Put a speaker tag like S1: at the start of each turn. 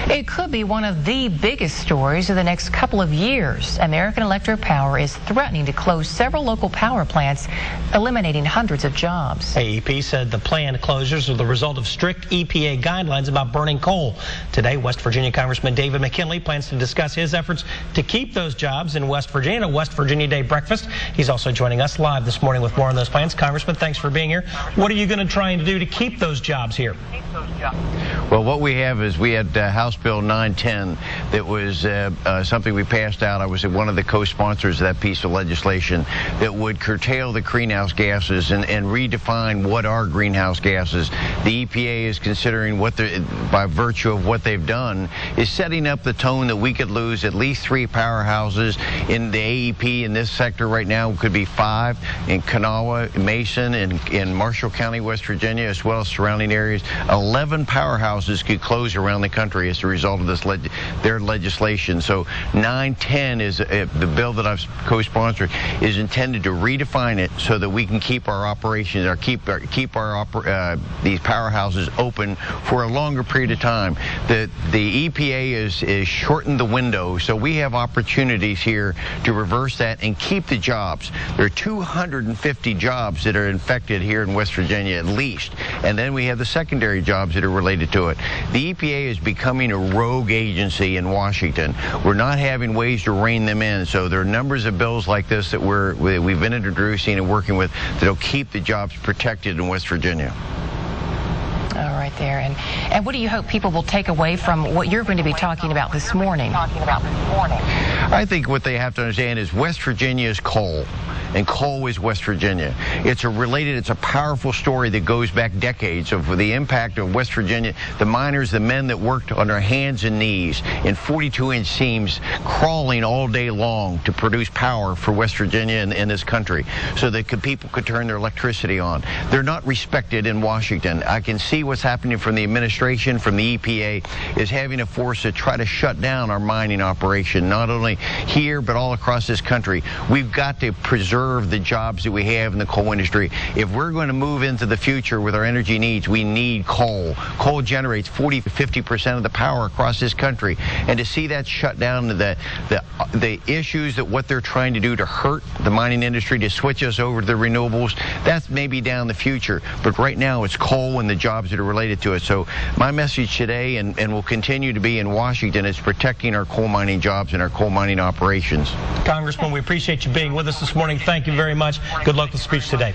S1: It could be one of the biggest stories of the next couple of years. American Electric Power is threatening to close several local power plants, eliminating hundreds of jobs.
S2: AEP said the planned closures are the result of strict EPA guidelines about burning coal. Today, West Virginia Congressman David McKinley plans to discuss his efforts to keep those jobs in West Virginia, a West Virginia Day breakfast. He's also joining us live this morning with more on those plans. Congressman, thanks for being here. What are you going to try and do to keep those jobs here?
S3: Well, what we have is we had House Bill 910 that was something we passed out. I was one of the co-sponsors of that piece of legislation that would curtail the greenhouse gases and redefine what are greenhouse gases. The EPA is considering by virtue of what they've done, is setting up the tone that we could lose at least 3 powerhouses in the AEP in this sector right now. It could be 5 in Kanawha, Mason, in Marshall County, West Virginia, as well as surrounding areas. 11 powerhouses could close around the country as a result of this their legislation. So 910 is the bill that I've co-sponsored is intended to redefine it so that we can keep our operations or keep these powerhouses open for a longer period of time. The EPA is shortened the window, so we have opportunities here to reverse that and keep the jobs. There are 250 jobs that are infected here in West Virginia at least, and then we have the secondary jobs that are related to it. The EPA is becoming a rogue agency in Washington. We're not having ways to rein them in, so there are numbers of bills like this that we've been introducing and working with that'll keep the jobs protected in West Virginia.
S1: All right there. And what do you hope people will take away from what you're going to be talking about this morning?
S3: I think what they have to understand is West Virginia is coal, and coal is West Virginia. It's a powerful story that goes back decades of the impact of West Virginia, the miners, the men that worked on their hands and knees in 42-inch seams, crawling all day long to produce power for West Virginia and this country so that people could turn their electricity on. They're not respected in Washington. I can see what's happening from the administration, from the EPA, is having a force to try to shut down our mining operation, not only here but all across this country. We've got to preserve the jobs that we have in the coal industry. If we're going to move into the future with our energy needs, we need coal. Coal generates 40–50% of the power across this country, and to see that shut down, the issues that what they're trying to do to hurt the mining industry, to switch us over to the renewables, that's maybe down the future, but right now it's coal and the jobs that are related to it. So my message today and will continue to be in Washington is protecting our coal mining jobs and our coal mining operations.
S2: Congressman, we appreciate you being with us this morning. Thank you very much. Good luck with the speech today.